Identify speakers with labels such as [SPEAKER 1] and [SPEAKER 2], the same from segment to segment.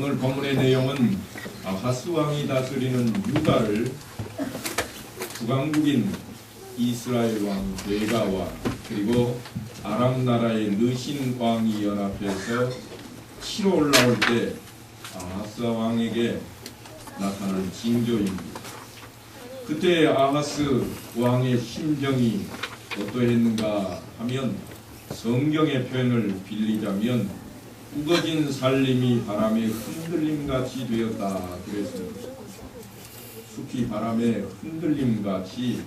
[SPEAKER 1] 오늘 본문의 내용은 아하스 왕이 다스리는 유다를 북왕국인 이스라엘 왕 베가와 그리고 아람 나라의 르신 왕이 연합해서 치러 올라올 때 아하스 왕에게 나타난 징조입니다. 그때 아하스 왕의 심정이 어떠했는가 하면 성경의 표현을 빌리자면 우거진 살림이 바람에 흔들림같이 되었다 그랬습니다. 숲이 바람에 흔들림같이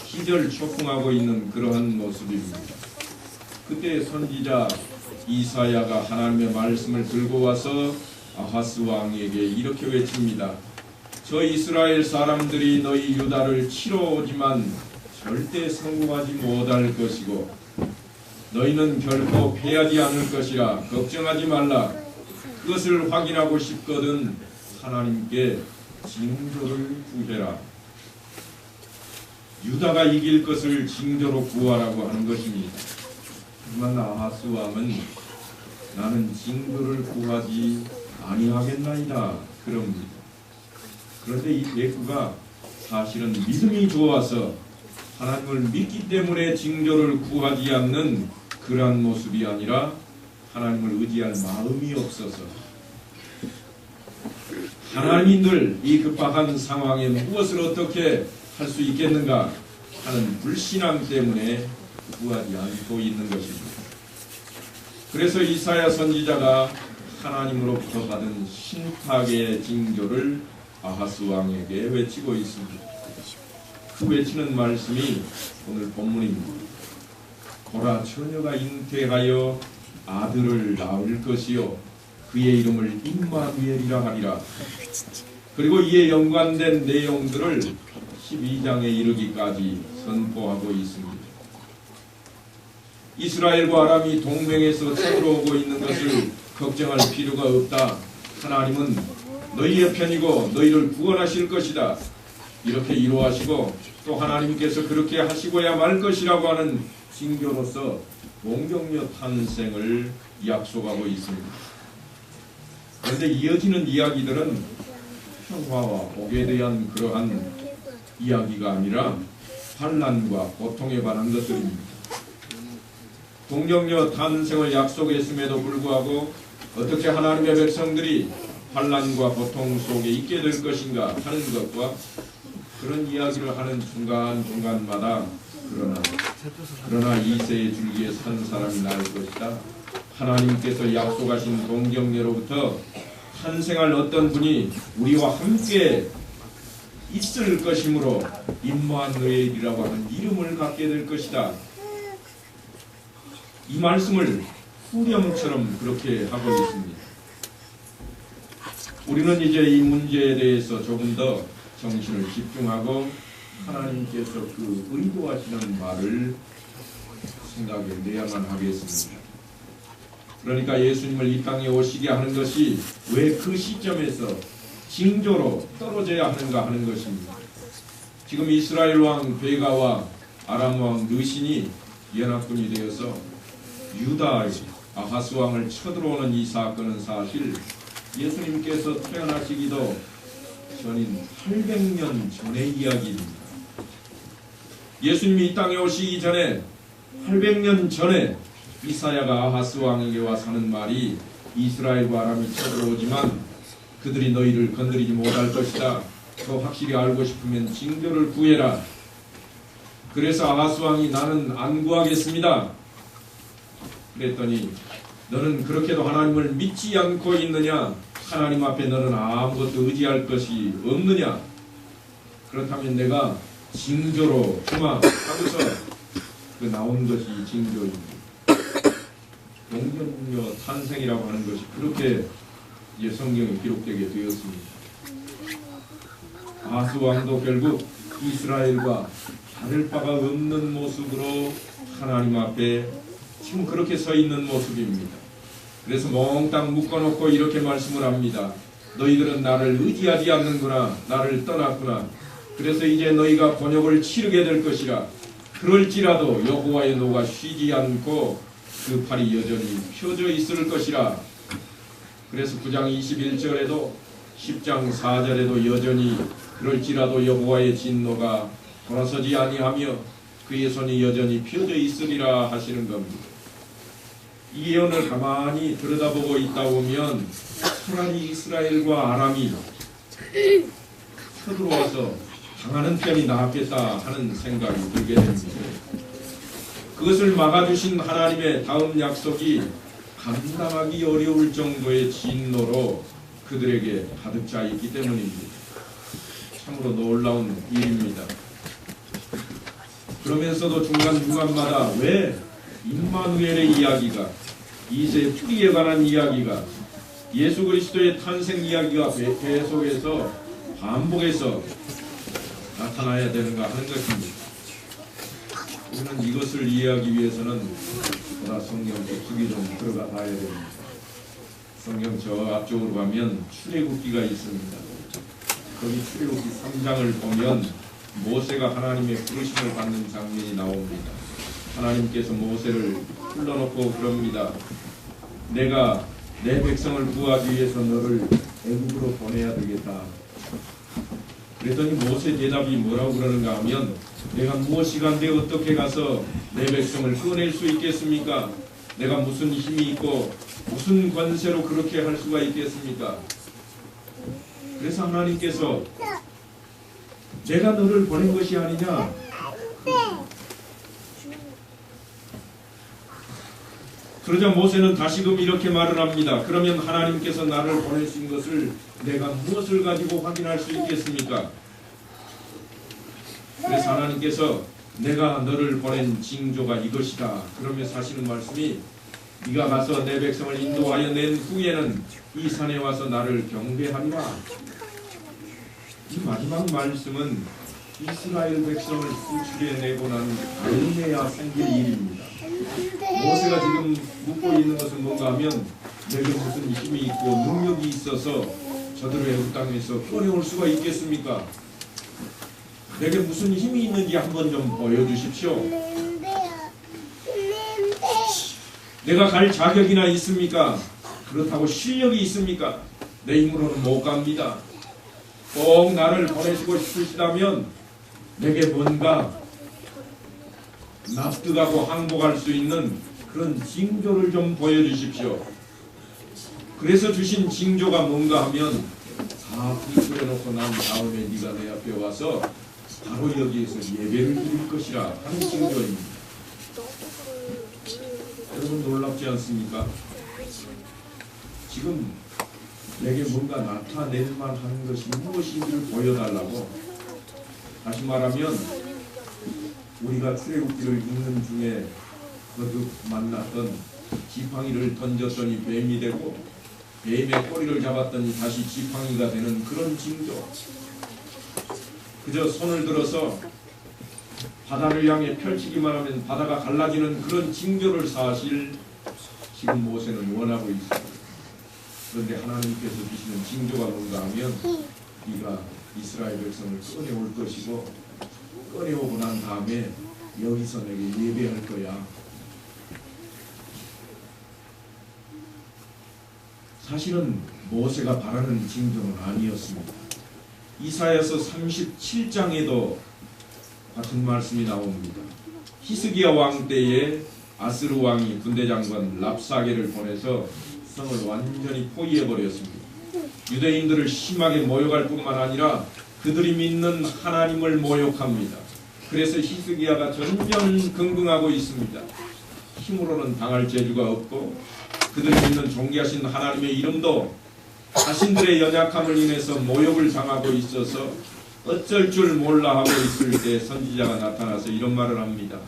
[SPEAKER 1] 기절초풍하고 있는 그러한 모습입니다. 그때 선지자 이사야가 하나님의 말씀을 들고 와서 아하스 왕에게 이렇게 외칩니다. 저 이스라엘 사람들이 너희 유다를 치러 오지만 절대 성공하지 못할 것이고 너희는 결코 패하지 않을 것이라 걱정하지 말라. 그것을 확인하고 싶거든 하나님께 징조를 구해라. 유다가 이길 것을 징조로 구하라고 하는 것입니다. 하지만 아하스 왕은 나는 징조를 구하지 아니하겠나이다 그럽니다. 그런데 이 대꾸가 사실은 믿음이 좋아서 하나님을 믿기 때문에 징조를 구하지 않는 그러한 모습이 아니라 하나님을 의지할 마음이 없어서 하나님이 늘 이 급박한 상황에 무엇을 어떻게 할 수 있겠는가 하는 불신앙 때문에 구하지 않고 있는 것입니다. 그래서 이사야 선지자가 하나님으로부터 받은 신탁의 징조를 아하스 왕에게 외치고 있습니다. 그 외치는 말씀이 오늘 본문입니다. 보라, 처녀가 잉태하여 아들을 낳을 것이요 그의 이름을 임마누엘이라 하리라. 그리고 이에 연관된 내용들을 12장에 이르기까지 선포하고 있습니다. 이스라엘과 아람이 동맹에서 쳐들어오고 있는 것을 걱정할 필요가 없다. 하나님은 너희의 편이고 너희를 구원하실 것이다. 이렇게 이루하시고 또 하나님께서 그렇게 하시고야 말 것이라고 하는 징조로서 동정녀 탄생을 약속하고 있습니다. 그런데 이어지는 이야기들은 평화와 복에 대한 그러한 이야기가 아니라 환난과 고통에 관한 것들입니다. 동정녀 탄생을 약속했음에도 불구하고 어떻게 하나님의 백성들이 환난과 고통 속에 있게 될 것인가 하는 것과 그런 이야기를 하는 중간중간마다 그러나 이새의 줄기에 산 사람이 나을 것이다. 하나님께서 약속하신 동정녀로부터 탄생할 어떤 분이 우리와 함께 있을 것이므로 임마누엘이라고 하는 이름을 갖게 될 것이다. 이 말씀을 후렴처럼 그렇게 하고 있습니다. 우리는 이제 이 문제에 대해서 조금 더 정신을 집중하고 하나님께서 그 의도하시는 말을 생각해 내야만 하겠습니다. 그러니까 예수님을 이 땅에 오시게 하는 것이 왜 그 시점에서 징조로 떨어져야 하는가 하는 것입니다. 지금 이스라엘 왕 베가와 아람 왕 르신이 연합군이 되어서 유다의 아하스 왕을 쳐들어오는 이 사건은 사실 예수님께서 태어나시기도 전인 800년 전의 이야기입니다. 예수님이 이 땅에 오시기 전에 800년 전에 이사야가 아하스 왕에게 와서 하는 말이 이스라엘과 아람이 쳐들어오지만 그들이 너희를 건드리지 못할 것이다. 더 확실히 알고 싶으면 징조를 구해라. 그래서 아하스 왕이 나는 안 구하겠습니다. 그랬더니 너는 그렇게도 하나님을 믿지 않고 있느냐? 하나님 앞에 너는 아무것도 의지할 것이 없느냐? 그렇다면 내가 징조로 주마 하고서 그 나온 것이 징조입니다. 동정녀 탄생이라고 하는 것이 그렇게 이제 성경에 기록되게 되었습니다. 아하스 왕도 결국 이스라엘과 다를 바가 없는 모습으로 하나님 앞에 지금 그렇게 서 있는 모습입니다. 그래서 몽땅 묶어놓고 이렇게 말씀을 합니다. 너희들은 나를 의지하지 않는구나. 나를 떠났구나. 그래서 이제 너희가 번역을 치르게 될 것이라. 그럴지라도 여호와의 노가 쉬지 않고 그 팔이 여전히 펴져 있을 것이라. 그래서 9장 21절에도 10장 4절에도 여전히 그럴지라도 여호와의 진노가 돌아서지 아니하며 그의 손이 여전히 펴져 있으리라 하시는 겁니다. 이 예언을 가만히 들여다보고 있다 보면 차라리 이스라엘과 아람이 쳐들어와서 당하는 편이 낫겠다 하는 생각이 들게 됩니다. 그것을 막아주신 하나님의 다음 약속이 감당하기 어려울 정도의 진노로 그들에게 가득 차 있기 때문입니다. 참으로 놀라운 일입니다. 그러면서도 중간중간마다 왜 임마누엘의 이야기가, 이세 뿌리에 관한 이야기가, 예수 그리스도의 탄생 이야기가 계속해서 반복해서 나타나야 되는가 하는 것입니다. 우리는 이것을 이해하기 위해서는 보다 성경 깊숙이 좀 들어가 봐야 됩니다. 성경 저 앞쪽으로 가면 출애굽기가 있습니다. 거기 출애굽기 3장을 보면 모세가 하나님의 부르심을 받는 장면이 나옵니다. 하나님께서 모세를 불러놓고 그럽니다. 내가 내 백성을 구하기 위해서 너를 애굽으로 보내야 되겠다. 그랬더니 모세 대답이 뭐라고 그러는가 하면, 내가 무엇이간데 어떻게 가서 내 백성을 꺼낼 수 있겠습니까? 내가 무슨 힘이 있고 무슨 권세로 그렇게 할 수가 있겠습니까? 그래서 하나님께서 내가 너를 보낸 것이 아니냐? 그러자 모세는 다시금 이렇게 말을 합니다. 그러면 하나님께서 나를 보내신 것을 내가 무엇을 가지고 확인할 수 있겠습니까? 그래서 하나님께서 내가 너를 보낸 징조가 이것이다. 그러면서 하시는 말씀이, 네가 가서 내 백성을 인도하여 낸 후에는 이 산에 와서 나를 경배하리라. 이 마지막 말씀은 이스라엘 백성을 구출해내고 난 다음에야 생길 일입니다. 모세가 지금 묻고 있는 것은 뭔가 하면, 내게 무슨 힘이 있고 능력이 있어서 저들을 애굽 땅에서 꺼내올 수가 있겠습니까? 내게 무슨 힘이 있는지 한번 좀 보여주십시오. 내가 갈 자격이나 있습니까? 그렇다고 실력이 있습니까? 내 힘으로는 못 갑니다. 꼭 나를 보내시고 싶으시다면 내게 뭔가 납득하고 항복할 수 있는 그런 징조를 좀 보여주십시오. 그래서 주신 징조가 뭔가 하면, 다 부풀려놓고 난 다음에 네가 내 앞에 와서 바로 여기에서 예배를 드릴 것이라 하는 징조입니다. 여러분 놀랍지 않습니까? 지금 내게 뭔가 나타낼 만한 것이 무엇인지를 보여달라고. 다시 말하면 우리가 출애굽기를 읽는 중에 거듭 만났던 지팡이를 던졌더니 뱀이 되고 뱀의 꼬리를 잡았더니 다시 지팡이가 되는 그런 징조, 그저 손을 들어서 바다를 향해 펼치기만 하면 바다가 갈라지는 그런 징조를 사실 지금 모세는 원하고 있습니다. 그런데 하나님께서 주시는 징조가 뭔가 하면, 네가 이스라엘 백성을 꺼내올 것이고 꺼내오고 난 다음에 여기서 내게 예배할 거야. 사실은 모세가 바라는 징조는 아니었습니다. 이사야서 37장에도 같은 말씀이 나옵니다. 히스기야 왕 때에 아스루 왕이 군대장관 랍사게를 보내서 성을 완전히 포위해버렸습니다. 유대인들을 심하게 모욕할 뿐만 아니라 그들이 믿는 하나님을 모욕합니다. 그래서 히스기야가 전전긍긍하고 있습니다. 힘으로는 당할 재주가 없고 그들이 믿는 존귀하신 하나님의 이름도 자신들의 연약함을 인해서 모욕을 당하고 있어서 어쩔 줄 몰라 하고 있을 때 선지자가 나타나서 이런 말을 합니다.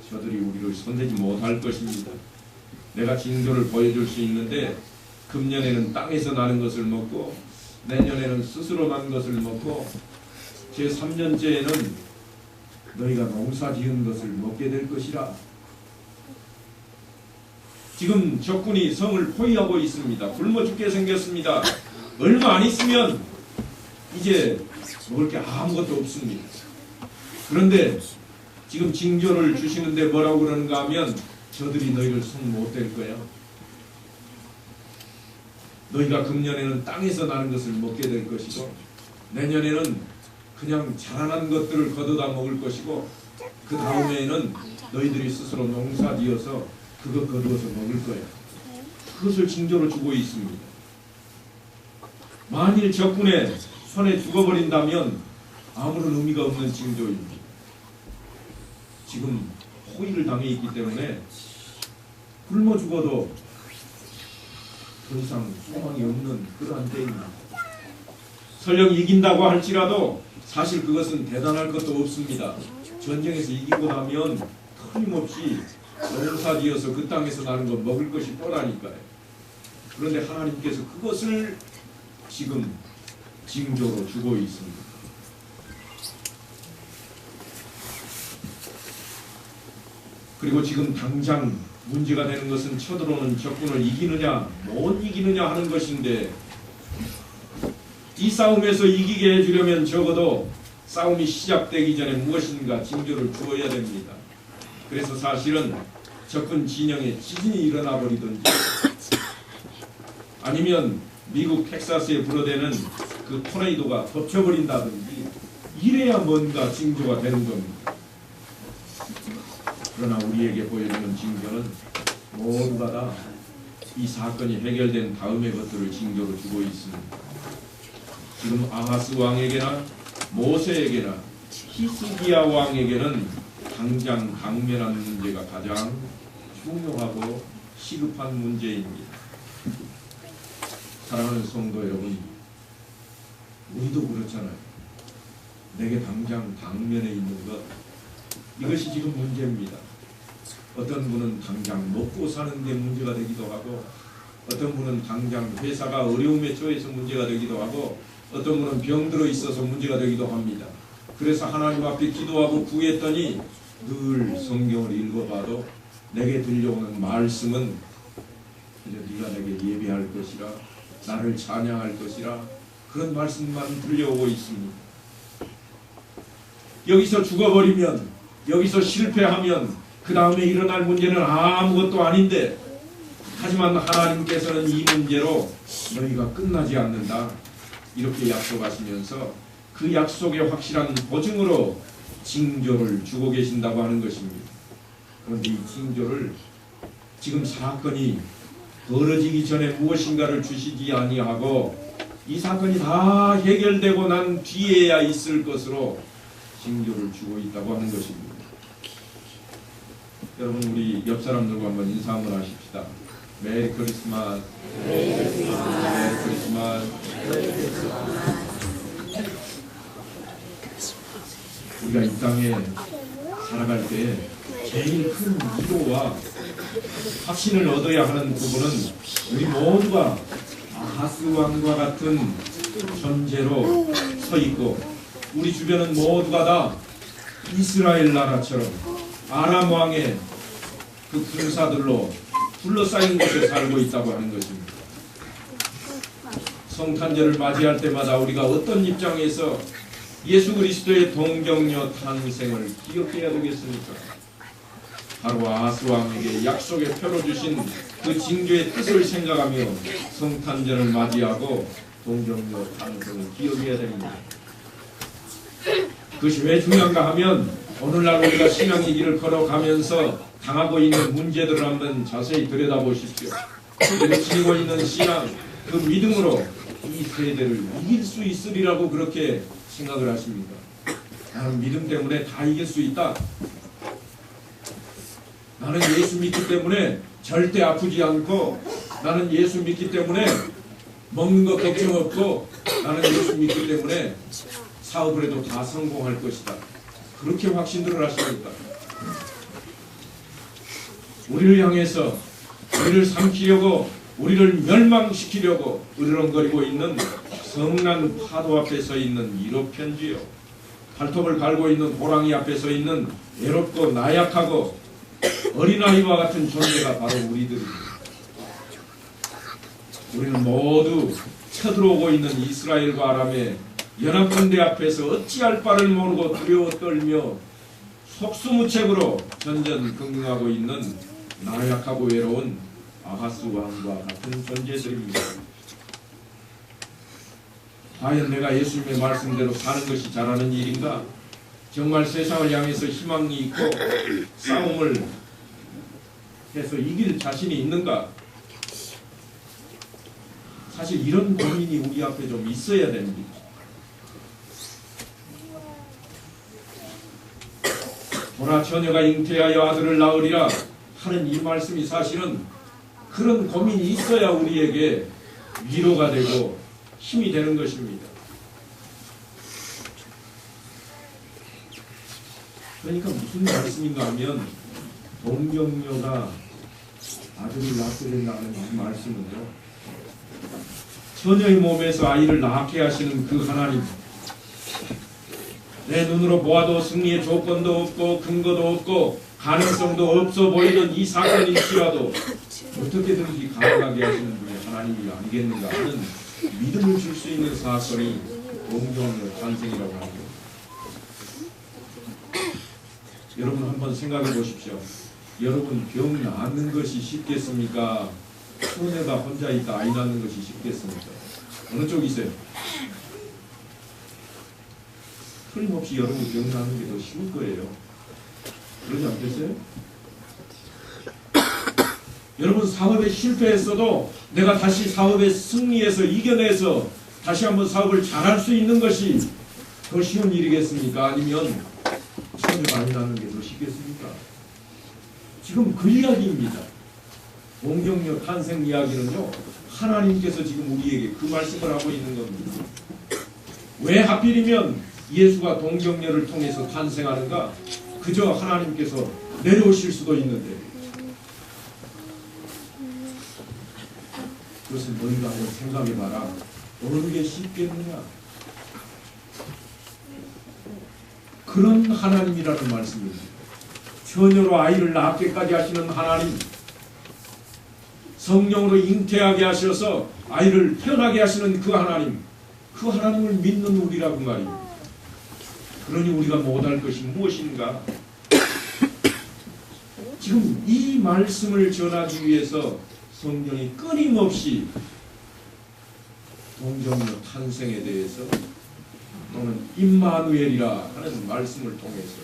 [SPEAKER 1] 저들이 우리를 손대지 못할 것입니다. 내가 징조를 보여줄 수 있는데 금년에는 땅에서 나는 것을 먹고 내년에는 스스로 난 것을 먹고 제3년째에는 너희가 농사 지은 것을 먹게 될 것이라. 지금 적군이 성을 포위하고 있습니다. 굶어 죽게 생겼습니다. 얼마 안 있으면 이제 먹을 게 아무것도 없습니다. 그런데 지금 징조를 주시는데 뭐라고 그러는가 하면, 저들이 너희를 손 못 댈 거야. 너희가 금년에는 땅에서 나는 것을 먹게 될 것이고 내년에는 그냥 자라난 것들을 거둬다 먹을 것이고 그 다음에는 너희들이 스스로 농사지어서 그거 거두어서 먹을 거야. 그것을 징조로 주고 있습니다. 만일 적군의 손에 죽어버린다면 아무런 의미가 없는 징조입니다. 지금 포위를 당해 있기 때문에 굶어 죽어도 더 이상 소망이 없는 그러한 때입니다. 설령 이긴다고 할지라도 사실 그것은 대단할 것도 없습니다. 전쟁에서 이기고 나면 틀림없이 농사지어서 그 땅에서 나는 거 먹을 것이 뻔하니까요. 그런데 하나님께서 그것을 지금 징조로 주고 있습니다. 그리고 지금 당장 문제가 되는 것은 쳐들어오는 적군을 이기느냐 못 이기느냐 하는 것인데 이 싸움에서 이기게 해주려면 적어도 싸움이 시작되기 전에 무엇인가 징조를 주어야 됩니다. 그래서 사실은 적군 진영에 지진이 일어나 버리든지 아니면 미국 텍사스에 불어대는 그 토네이도가 덮쳐버린다든지 이래야 뭔가 징조가 되는 겁니다. 그러나 우리에게 보여주는 징조는 모두가 다 이 사건이 해결된 다음의 것들을 징조로 주고 있습니다. 지금 아하스 왕에게나 모세에게나 히스기야 왕에게는 당장 당면한 문제가 가장 중요하고 시급한 문제입니다. 사랑하는 성도 여러분, 우리도 그렇잖아요. 내게 당장 당면에 있는 것, 이것이 지금 문제입니다. 어떤 분은 당장 먹고 사는 게 문제가 되기도 하고 어떤 분은 당장 회사가 어려움에 처해서 문제가 되기도 하고 어떤 분은 병들어 있어서 문제가 되기도 합니다. 그래서 하나님 앞에 기도하고 구했더니 늘 성경을 읽어봐도 내게 들려오는 말씀은 그저 네가 내게 예배할 것이라 나를 찬양할 것이라 그런 말씀만 들려오고 있습니다. 여기서 죽어버리면 여기서 실패하면 그 다음에 일어날 문제는 아무것도 아닌데 하지만 하나님께서는 이 문제로 너희가 끝나지 않는다 이렇게 약속하시면서 그 약속의 확실한 보증으로 징조를 주고 계신다고 하는 것입니다. 그런데 이 징조를 지금 사건이 벌어지기 전에 무엇인가를 주시지 아니하고 이 사건이 다 해결되고 난 뒤에야 있을 것으로 징조를 주고 있다고 하는 것입니다. 여러분 우리 옆 사람들과 한번 인사 한번 하십시다. 메리 크리스마스. 메리 크리스마스. 우리가 이 땅에 살아갈 때 제일 큰 위로와 확신을 얻어야 하는 부분은 우리 모두가 아하스 왕과 같은 존재로 서 있고 우리 주변은 모두가 다 이스라엘 나라처럼 아람 왕의 그 군사들로 둘러싸인 곳에 살고 있다고 하는 것입니다. 성탄절을 맞이할 때마다 우리가 어떤 입장에서 예수 그리스도의 동정녀 탄생을 기억해야 되겠습니까? 바로 아하스 왕에게 약속의 표로 주신 그 징조의 뜻을 생각하며 성탄절을 맞이하고 동정녀 탄생을 기억해야 됩니다. 그것이 왜 중요한가 하면 오늘날 우리가 신앙의 길을 걸어가면서 당하고 있는 문제들을 한번 자세히 들여다보십시오. 우리가 지니고 있는 신앙, 그 믿음으로 이 세대를 이길 수 있으리라고 그렇게 생각을 하십니까? 나는 믿음 때문에 다 이길 수 있다. 나는 예수 믿기 때문에 절대 아프지 않고 나는 예수 믿기 때문에 먹는 거 걱정 없고 나는 예수 믿기 때문에 사업을 해도 다 성공할 것이다. 그렇게 확신들을 하십니까? 우리를 향해서 우리를 삼키려고 우리를 멸망시키려고 으르렁거리고 있는 성난 파도 앞에 서 있는 이로편지요. 발톱을 갈고 있는 호랑이 앞에 서 있는 외롭고 나약하고 어린아이와 같은 존재가 바로 우리들입니다. 우리는 모두 쳐들어오고 있는 이스라엘과 아람의 연합군대 앞에서 어찌할 바를 모르고 두려워 떨며 속수무책으로 전전긍긍하고 있는 나약하고 외로운 아하스 왕과 같은 존재들입니다. 과연 내가 예수님의 말씀대로 사는 것이 잘하는 일인가? 정말 세상을 향해서 희망이 있고 싸움을 해서 이길 자신이 있는가? 사실 이런 고민이 우리 앞에 좀 있어야 됩니다. 보라 처녀가 잉태하여 아들을 낳으리라 하는 이 말씀이 사실은 그런 고민이 있어야 우리에게 위로가 되고 힘이 되는 것입니다. 그러니까 무슨 말씀인가 하면 동정녀가 아들을 낳게 된다는 이 말씀은요, 처녀의 몸에서 아이를 낳게 하시는 그 하나님, 내 눈으로 보아도 승리의 조건도 없고 근거도 없고 가능성도 없어 보이던 이 사건일지라도 어떻게든지 가능하게 하시는 분이 하나님이 아니겠는가 하는 믿음을 줄 수 있는 사건이 동정녀 탄생이라고 하는 겁니다. 여러분 한번 생각해 보십시오. 여러분 병 낫는 것이 쉽겠습니까? 처녀가 혼자 있다 아이 낳는 것이 쉽겠습니까? 어느 쪽이세요? 틀림없이 여러분 병 낫는 게 더 쉬울 거예요. 그러지 않겠어요? 여러분 사업에 실패했어도 내가 다시 사업에 승리해서 이겨내서 다시 한번 사업을 잘할 수 있는 것이 더 쉬운 일이겠습니까? 아니면 처녀가 아이 낳는 게 더 쉽겠습니까? 지금 그 이야기입니다. 동정녀 탄생 이야기는요, 하나님께서 지금 우리에게 그 말씀을 하고 있는 겁니다. 왜 하필이면 예수가 동정녀를 통해서 탄생하는가? 그저 하나님께서 내려오실 수도 있는데 그것을 너희가 한번 생각해봐라. 어느 게 쉽겠느냐? 그런 하나님이라는 말씀입니다. 처녀로 아이를 낳게까지 하시는 하나님, 성령으로 잉태하게 하셔서 아이를 태어나게 하시는 그 하나님을 믿는 우리라고 말입니다. 그러니 우리가 못할 것이 무엇인가? 지금 이 말씀을 전하기 위해서 성경이 끊임없이 동정녀 탄생에 대해서 또는 임마누엘이라 하는 말씀을 통해서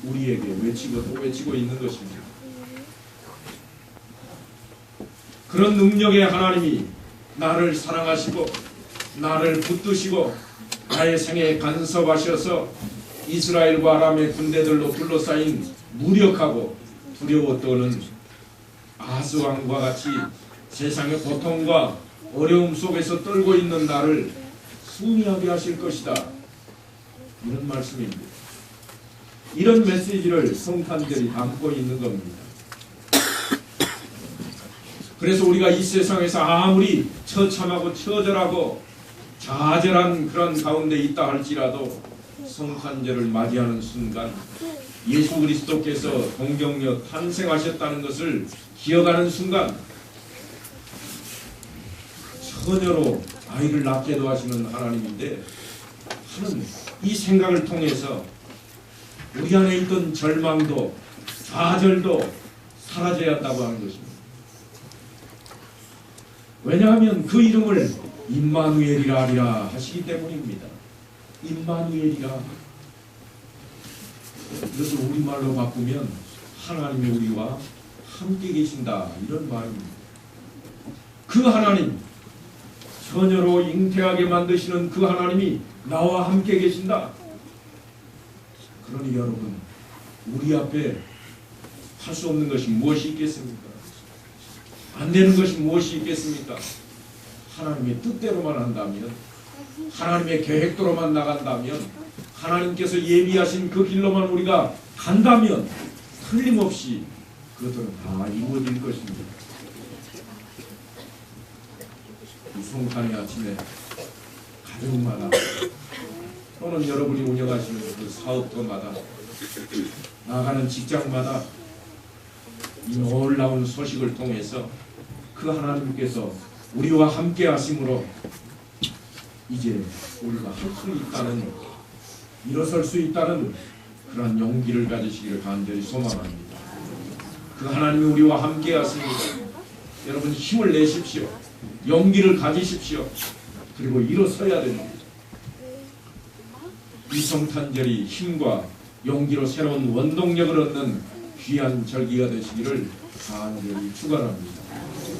[SPEAKER 1] 우리에게 외치고 또 외치고 있는 것입니다. 그런 능력의 하나님이 나를 사랑하시고 나를 붙드시고 나의 생에 간섭하셔서 이스라엘과 아람의 군대들로 둘러싸인 무력하고 두려워 떠는 아스왕과 같이 세상의 고통과 어려움 속에서 떨고 있는 나를 승리하게 하실 것이다. 이런 말씀입니다. 이런 메시지를 성탄절이 담고 있는 겁니다. 그래서 우리가 이 세상에서 아무리 처참하고 처절하고 좌절한 그런 가운데 있다 할지라도 성탄절을 맞이하는 순간 예수 그리스도께서 동정녀 탄생하셨다는 것을 기억하는 순간 처녀로 아이를 낳게도 하시는 하나님인데 하는 이 생각을 통해서 우리 안에 있던 절망도 좌절도 사라져야 한다고 하는 것입니다. 왜냐하면 그 이름을 임마누엘이라 하리라 하시기 때문입니다. 임마누엘이라. 그래서 우리말로 바꾸면 하나님이 우리와 함께 계신다 이런 말입니다. 그 하나님, 처녀로 잉태하게 만드시는 그 하나님이 나와 함께 계신다. 그러니 여러분, 우리 앞에 할 수 없는 것이 무엇이 있겠습니까? 안 되는 것이 무엇이 있겠습니까? 하나님의 뜻대로만 한다면, 하나님의 계획대로만 나간다면, 하나님께서 예비하신 그 길로만 우리가 간다면 틀림없이 그것들은 다 이루어질 것입니다. 이 성탄의 아침에 가정마다 또는 여러분이 운영하시는 그 사업터마다 나가는 직장마다 이 놀라운 소식을 통해서 그 하나님께서 우리와 함께 하심으로 이제 우리가 할 수 있다는, 일어설 수 있다는 그러한 용기를 가지시기를 간절히 소망합니다. 그 하나님이 우리와 함께 하십니다. 여러분 힘을 내십시오. 용기를 가지십시오. 그리고 일어서야 됩니다. 이 성탄절이 힘과 용기로 새로운 원동력을 얻는 귀한 절기가 되시기를 간절히 축원합니다.